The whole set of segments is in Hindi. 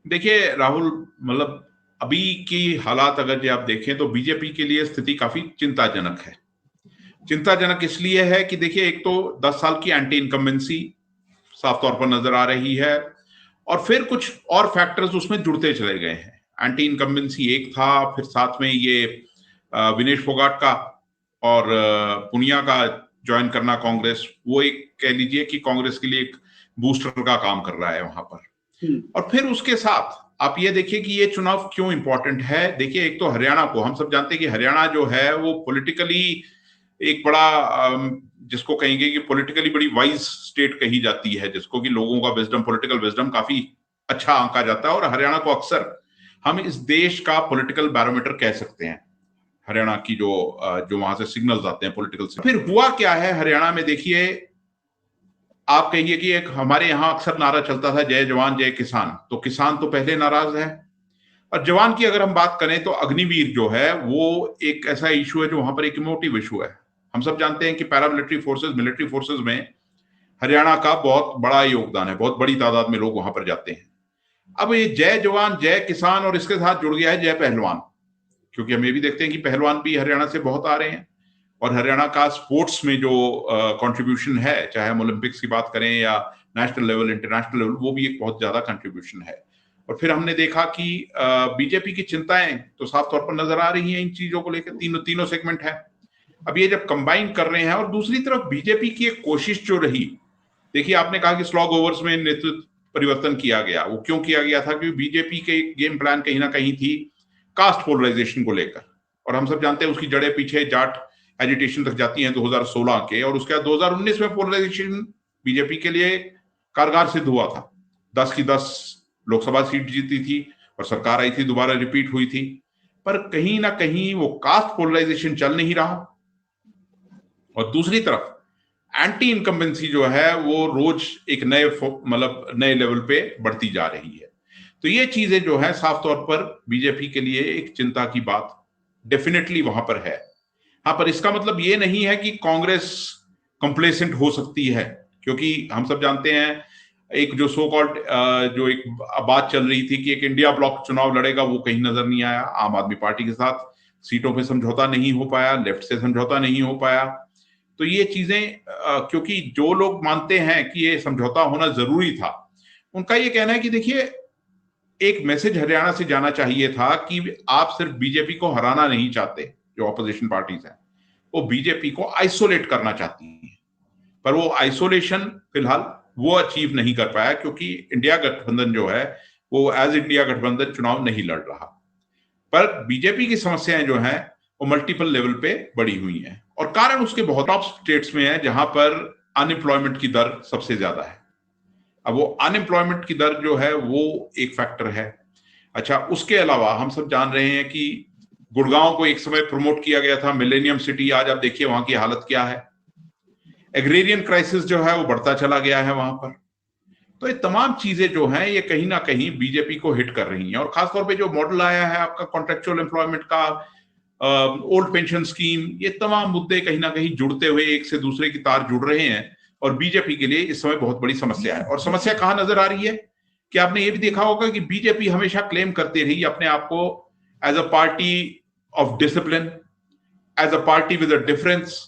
देखिए राहुल, मतलब अभी की हालात अगर जो आप देखें तो बीजेपी के लिए स्थिति काफी चिंताजनक है। चिंताजनक इसलिए है कि देखिए, एक तो 10 साल की एंटी इनकम्बेंसी साफ तौर पर नजर आ रही है, और फिर कुछ और फैक्टर्स उसमें जुड़ते चले गए हैं। एंटी इनकम्बेंसी एक था, फिर साथ में ये विनेश फोगाट का और पुनिया का ज्वाइन करना कांग्रेस, वो एक कह लीजिए कि कांग्रेस के लिए एक बूस्टर का काम कर रहा है वहां पर। और फिर उसके साथ आप ये देखिए कि ये चुनाव क्यों इंपॉर्टेंट है। देखिए, एक तो हरियाणा को हम सब जानते हैं कि हरियाणा जो है वो पॉलिटिकली एक बड़ा जिसको कहेंगे कि पॉलिटिकली बड़ी वाइज स्टेट कही जाती है, जिसको कि लोगों का विजडम, पॉलिटिकल विजडम काफी अच्छा आंका जाता है, और हरियाणा को अक्सर हम इस देश का पॉलिटिकल बैरोमीटर कह सकते हैं। हरियाणा की जो जो वहां से सिग्नल्स आते हैं पॉलिटिकल से। फिर हुआ क्या है हरियाणा में, देखिए आप कहिए कि एक हमारे यहाँ अक्सर नारा चलता था, जय जवान जय किसान। तो किसान तो पहले नाराज है, और जवान की अगर हम बात करें तो अग्निवीर जो है वो एक ऐसा इशू है जो वहां पर एक इमोटिव इशू है। हम सब जानते हैं कि पैरामिलिट्री फोर्सेस, मिलिट्री फोर्सेस में हरियाणा का बहुत बड़ा योगदान है, बहुत बड़ी तादाद में लोग वहां पर जाते हैं। अब ये जय जवान जय किसान और इसके साथ जुड़ गया है जय पहलवान, क्योंकि हम ये भी देखते हैं कि पहलवान भी हरियाणा से बहुत आ रहे हैं, और हरियाणा का स्पोर्ट्स में जो कंट्रीब्यूशन है, चाहे हम ओलंपिक्स की बात करें या नेशनल लेवल, इंटरनेशनल लेवल, वो भी एक बहुत ज्यादा कंट्रीब्यूशन है। और फिर हमने देखा कि बीजेपी की चिंताएं तो साफ तौर पर नजर आ रही हैं इन चीजों को लेकर, तीनों सेगमेंट है। अब ये जब कंबाइन कर रहे हैं, और दूसरी तरफ बीजेपी की एक कोशिश जो रही, देखिए आपने कहा कि स्लॉग ओवर्स में नेतृत्व परिवर्तन किया गया, वो क्यों किया गया था? क्योंकि बीजेपी के गेम प्लान कहीं ना कहीं थी कास्ट पोलराइजेशन को लेकर, और हम सब जानते हैं उसकी जड़ें पीछे जाट एजिटेशन तक जाती हैं 2016 के, और उसके बाद 2019 में पोलराइजेशन बीजेपी के लिए कारगर सिद्ध हुआ था। 10 की 10 लोकसभा सीट जीती थी, और सरकार आई थी, दोबारा रिपीट हुई थी। पर कहीं ना कहीं वो कास्ट पोलराइजेशन चल नहीं रहा, और दूसरी तरफ एंटी इनकम्बेंसी जो है वो रोज एक नए मतलब नए लेवल पे बढ़ती जा रही है। तो ये चीजें जो है साफ तौर पर बीजेपी के लिए एक चिंता की बात डेफिनेटली वहां पर है। हाँ, पर इसका मतलब ये नहीं है कि कांग्रेस कंप्लेसेंट हो सकती है, क्योंकि हम सब जानते हैं एक जो सो कॉल्ड जो एक बात चल रही थी कि एक इंडिया ब्लॉक चुनाव लड़ेगा, वो कहीं नजर नहीं आया। आम आदमी पार्टी के साथ सीटों पे समझौता नहीं हो पाया, लेफ्ट से समझौता नहीं हो पाया। तो ये चीजें क्योंकि जो लोग मानते हैं कि ये समझौता होना जरूरी था, उनका ये कहना है कि देखिए, एक मैसेज हरियाणा से जाना चाहिए था कि आप सिर्फ बीजेपी को हराना नहीं चाहते, जो ऑपोजिशन पार्टीज हैं वो बीजेपी को आइसोलेट करना चाहती हैं, पर वो आइसोलेशन फिलहाल वो अचीव नहीं कर पाया, क्योंकि इंडिया गठबंधन जो है वो एज इंडिया गठबंधन चुनाव नहीं लड़ रहा। पर बीजेपी की समस्याएं जो हैं वो मल्टीपल लेवल पे बढ़ी हुई हैं, और कारण उसके बहुत टॉप स्टेट्स में है जहां पर अनएम्प्लॉयमेंट की दर सबसे ज्यादा है। अब वो अनएम्प्लॉयमेंट की दर जो है वो एक फैक्टर है। अच्छा, उसके अलावा हम सब जान रहे हैं कि गुड़गांव को एक समय प्रमोट किया गया था मिलेनियम सिटी, आज आप देखिए वहां की हालत क्या है। एग्रेरियन क्राइसिस जो है वो बढ़ता चला गया है वहां पर। तो ये तमाम चीजें जो हैं ये कहीं ना कहीं बीजेपी को हिट कर रही हैं, और खासतौर पे जो मॉडल आया है आपका कॉन्ट्रेक्चुअल एम्प्लॉयमेंट का, ओल्ड पेंशन स्कीम, ये तमाम मुद्दे कहीं ना कहीं जुड़ते हुए एक से दूसरे की तार जुड़ रहे हैं, और बीजेपी के लिए इस समय बहुत बड़ी समस्या है। और समस्या कहां नजर आ रही है कि आपने ये भी देखा होगा कि बीजेपी हमेशा क्लेम करती रही अपने आप को as a party of discipline, as a party with a difference.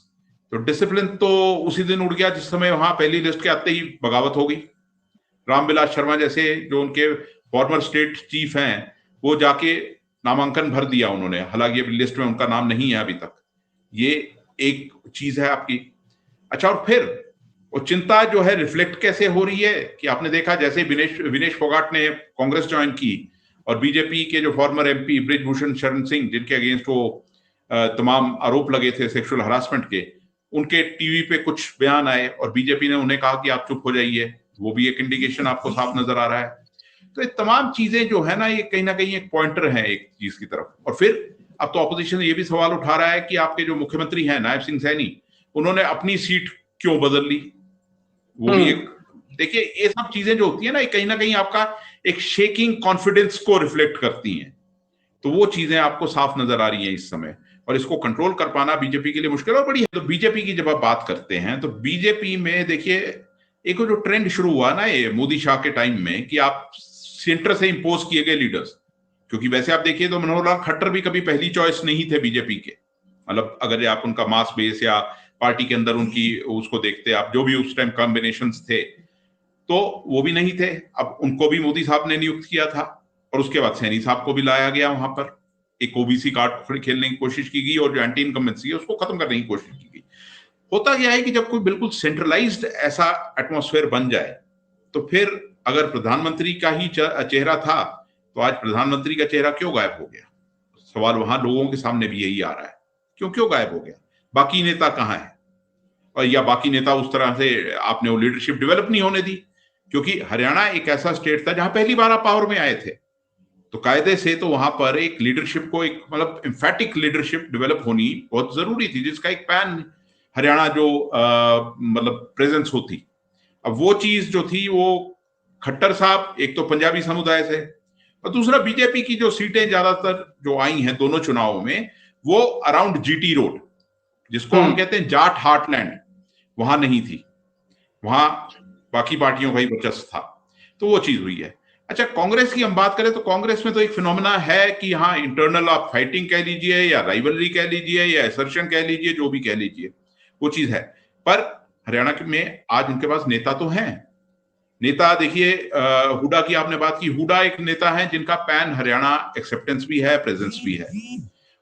तो डिसिप्लिन तो उसी दिन उड़ गया जिस समय वहां पहली लिस्ट के आते ही बगावत हो गई। रामविलास शर्मा जैसे जो उनके फॉर्मर स्टेट चीफ हैं, वो जाके नामांकन भर दिया उन्होंने, हालांकि अभी लिस्ट में उनका नाम नहीं है अभी तक। ये एक चीज है आपकी। अच्छा, और फिर वो चिंता जो है रिफ्लेक्ट कैसे हो रही है कि आपने देखा जैसे विनेश फोगाट ने कांग्रेस ज्वाइन की, और बीजेपी के जो फॉर्मर एमपी ब्रिजभूषण शरण सिंह, जिनके अगेंस्ट वो तमाम आरोप लगे थे सेक्सुअल हरासमेंट के, उनके टीवी पे कुछ बयान आए और बीजेपी ने उन्हें कहा कि आप चुप हो जाइए। वो भी एक इंडिकेशन आपको साफ नजर आ रहा है। तो ये तमाम चीजें जो है ना ये कहीं ना कहीं एक पॉइंटर है एक चीज की तरफ। और फिर अब तो ऑपोजिशन ये भी सवाल उठा रहा है कि आपके जो मुख्यमंत्री हैं नायब सिंह सैनी, उन्होंने अपनी सीट क्यों बदल ली? वो भी एक, देखिए ये सब चीजें जो होती है ना कहीं आपका एक शेकिंग कॉन्फिडेंस को रिफ्लेक्ट करती हैं। तो वो चीजें आपको साफ नजर आ रही हैं इस समय, और इसको कंट्रोल कर पाना बीजेपी के लिए मुश्किल और बड़ी है। तो बीजेपी की जब आप बात करते हैं तो बीजेपी में देखिए एक जो ट्रेंड शुरू हुआ ना ये मोदी शाह के टाइम में, कि आप सेंटर से इंपोज किए गए लीडर्स, क्योंकि वैसे आप देखिए तो मनोहर लाल खट्टर भी कभी पहली चॉइस नहीं थे बीजेपी के, मतलब अगर आप उनका मास बेस या पार्टी के अंदर उनकी उसको देखते आप, जो भी उस टाइम कॉम्बिनेशंस थे, तो वो भी नहीं थे। अब उनको भी मोदी साहब ने नियुक्त किया था, और उसके बाद सैनी साहब को भी लाया गया वहां पर, एक ओबीसी कार्ड खेलने की कोशिश की गई और जो एंटी इनकम्बेंसी है उसको खत्म करने की कोशिश की गई। होता क्या है कि जब कोई बिल्कुल सेंट्रलाइज्ड ऐसा एटमॉस्फेयर बन जाए, तो फिर अगर प्रधानमंत्री का ही चेहरा था, तो आज प्रधानमंत्री का चेहरा क्यों गायब हो गया? सवाल वहां लोगों के सामने भी यही आ रहा है, क्यों गायब हो गया? बाकी नेता कहां है? और या बाकी नेता उस तरह से आपने वो लीडरशिप डेवलप नहीं होने दी, क्योंकि हरियाणा एक ऐसा स्टेट था जहां पहली बार आप पावर में आए थे, तो कायदे से तो वहां पर एक लीडरशिप को, एक मतलब एम्फेटिक लीडरशिप डेवलप होनी बहुत जरूरी थी, जिसका एक पैन हरियाणा जो मतलब प्रेजेंस होती। अब वो चीज जो थी वो खट्टर साहब एक तो पंजाबी समुदाय से, और दूसरा बीजेपी की जो सीटें ज्यादातर जो आई हैं दोनों चुनावों में, वो अराउंड जीटी रोड, जिसको हम कहते हैं जाट हार्टलैंड, वहां नहीं थी, वहां बाकी पार्टियों का ही वर्चस्व था, तो वो चीज हुई है। अच्छा, कांग्रेस की हम बात करें तो कांग्रेस में तो एक फिनोमेना है कि हाँ, इंटरनल आप फाइटिंग कह लीजिए या राइवलरी कह लीजिए या एसर्शन कह लीजिए, जो भी कह लीजिए, वो चीज है। पर हरियाणा में आज उनके पास नेता तो हैं। नेता देखिए, हुडा की आपने बात की, हुडा एक नेता है जिनका पैन हरियाणा एक्सेप्टेंस भी है, प्रेजेंस भी है।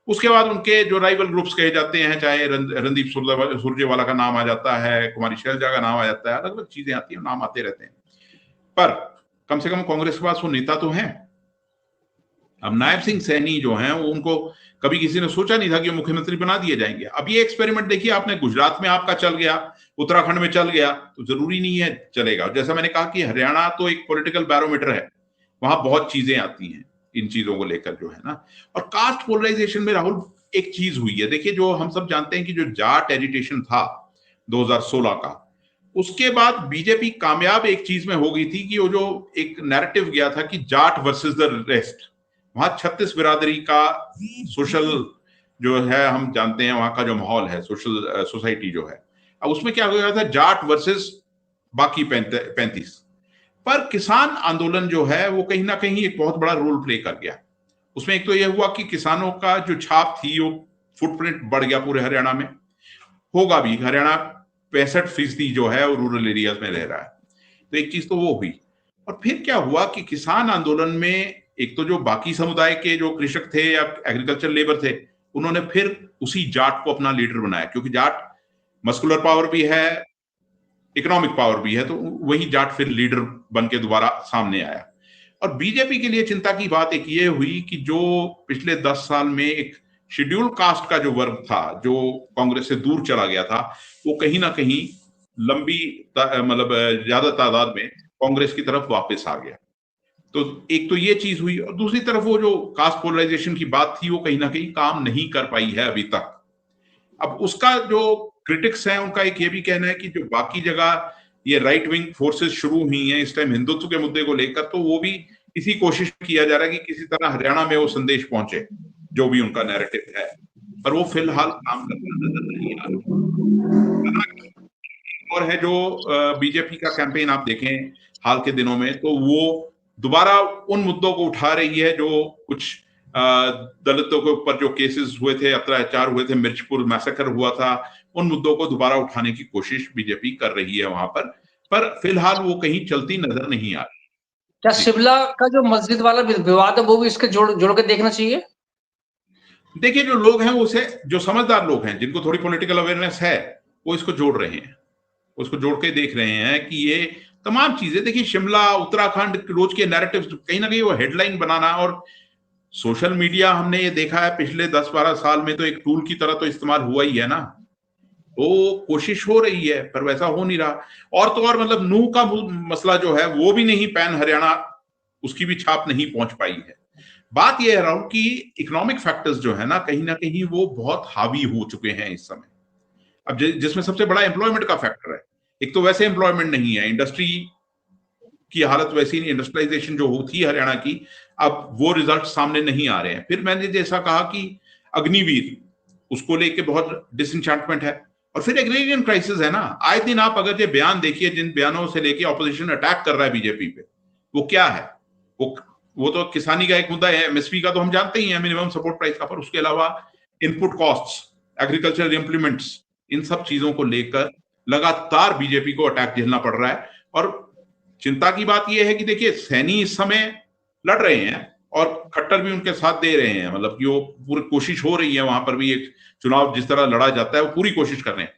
उसके बाद उनके जो राइवल ग्रुप्स कहे जाते हैं, चाहे रणदीप सुरजेवाला का नाम आ जाता है, कुमारी शैलजा का नाम आ जाता है, अलग अलग चीजें आती हैं, नाम आते रहते हैं, पर कम से कम कांग्रेस के पास वो नेता तो हैं। अब नायब सिंह सैनी जो हैं, वो उनको कभी किसी ने सोचा नहीं था कि वो मुख्यमंत्री बना दिए जाएंगे। अब ये एक्सपेरिमेंट देखिए आपने, गुजरात में आपका चल गया, उत्तराखंड में चल गया, तो जरूरी नहीं है चलेगा। जैसा मैंने कहा कि हरियाणा तो एक पॉलिटिकल बैरोमीटर है, वहां बहुत चीजें आती हैं इन चीजों को लेकर जो है ना। और कास्ट पोलराइजेशन में राहुल एक चीज हुई है, देखिए जो हम सब जानते हैं कि जो जाट एजिटेशन था 2016 का, उसके बाद बीजेपी कामयाब एक चीज में हो गई थी कि वो जो एक नैरेटिव गया था कि जाट वर्सेस द रेस्ट, वहां 36 बिरादरी का सोशल जो है, हम जानते हैं वहां का जो माहौल है, सोशल सोसाइटी जो है, अब उसमें क्या हो गया था, जाट वर्सेस बाकी 35। पर किसान आंदोलन जो है वो कहीं ना कहीं एक बहुत बड़ा रोल प्ले कर गया उसमें। एक तो यह हुआ कि किसानों का जो छाप थी वो फुटप्रिंट बढ़ गया पूरे हरियाणा में, होगा भी, हरियाणा 65% जो है वो रूरल एरियाज में रह रहा है, तो एक चीज तो वो हुई। और फिर क्या हुआ कि किसान आंदोलन में एक तो जो बाकी समुदाय के जो कृषक थे या एग्रीकल्चर लेबर थे, उन्होंने फिर उसी जाट को अपना लीडर बनाया, क्योंकि जाट मस्कुलर पावर भी है, इकोनॉमिक पावर भी है, तो वही जाट फिर लीडर बन के दोबारा सामने आया। और बीजेपी के लिए चिंता की बात एक ये हुई कि जो पिछले 10 साल में एक शेड्यूल कास्ट का जो वर्ग था जो कांग्रेस से दूर चला गया था, वो कहीं ना कहीं लंबी मतलब ज्यादा तादाद में कांग्रेस की तरफ वापस आ गया। तो एक तो ये चीज हुई, और दूसरी तरफ वो जो कास्ट पोलराइजेशन की बात थी वो कहीं ना कहीं काम नहीं कर पाई है अभी तक। अब उसका जो क्रिटिक्स है उनका एक ये भी कहना है कि जो बाकी जगह ये राइट विंग फोर्सेस शुरू हुई हैं इस टाइम हिंदुत्व के मुद्दे को लेकर, तो वो भी इसी कोशिश किया जा रहा है कि किसी तरह हरियाणा में वो संदेश पहुंचे जो भी उनका नैरेटिव है, पर वो फिलहाल काम करता नजर नहीं आ रहा। और है जो बीजेपी का कैंपेन आप देखें हाल के दिनों में, तो वो दोबारा उन मुद्दों को उठा रही है जो कुछ दलितों के ऊपर जो केसेस हुए थे, अत्याचार हुए थे, मिर्चपुर मैसेकर हुआ था, उन मुद्दों को दोबारा उठाने की कोशिश बीजेपी कर रही है वहां पर फिलहाल वो कहीं चलती नजर नहीं आ रही। क्या शिमला का जो मस्जिद वाला विवाद है वो भी इसके जोड़ के देखना चाहिए? देखिए, जो लोग हैं उसे, जो समझदार लोग हैं जिनको थोड़ी पॉलिटिकल अवेयरनेस है, वो इसको जोड़ रहे हैं, उसको जोड़ के देख रहे हैं कि ये तमाम चीजें, देखिए शिमला, उत्तराखंड, रोज के नैरेटिव्स कहीं ना कहीं वो हेडलाइन बनाना, और सोशल मीडिया हमने ये देखा है पिछले 10-12 साल में तो एक टूल की तरह तो इस्तेमाल हुआ ही है ना। तो कोशिश हो रही है पर वैसा हो नहीं रहा। और तो और मतलब नूह का मसला जो है वो भी नहीं, पैन हरियाणा उसकी भी छाप नहीं पहुंच पाई है। बात यह है राहुल कि इकोनॉमिक फैक्टर्स जो है ना कहीं वो बहुत हावी हो चुके हैं इस समय। अब जिसमें सबसे बड़ा एम्प्लॉयमेंट का फैक्टर है। एक तो वैसे एम्प्लॉयमेंट नहीं है, इंडस्ट्री की हालत वैसी नहीं, इंडस्ट्रियलाइजेशन जो होती है हरियाणा की, अब वो रिजल्ट सामने नहीं आ रहे हैं। फिर मैंने जैसा कहा कि अग्निवीर, उसको लेके बहुत डिसइंचेंटमेंट है। और फिर एग्रेरियन क्राइसिस है ना, आए दिन आप अगर ये बयान देखिए, जिन बयानों से लेके ऑपोजिशन अटैक कर रहा है बीजेपी पे, वो क्या है? वो तो किसानी का एक मुद्दा है, एमएसपी का तो हम जानते ही हैं, मिनिमम सपोर्ट प्राइस का, पर उसके अलावा इनपुट कॉस्ट्स, एग्रीकल्चर इम्प्लीमेंट्स, इन सब चीजों को लेकर लगातार बीजेपी को अटैक झेलना पड़ रहा है। और चिंता की बात यह है कि देखिए सैनी इस समय लड़ रहे हैं और खट्टर भी उनके साथ दे रहे हैं, मतलब कि वो पूरी कोशिश हो रही है, वहां पर भी एक चुनाव जिस तरह लड़ा जाता है वो पूरी कोशिश कर रहे हैं,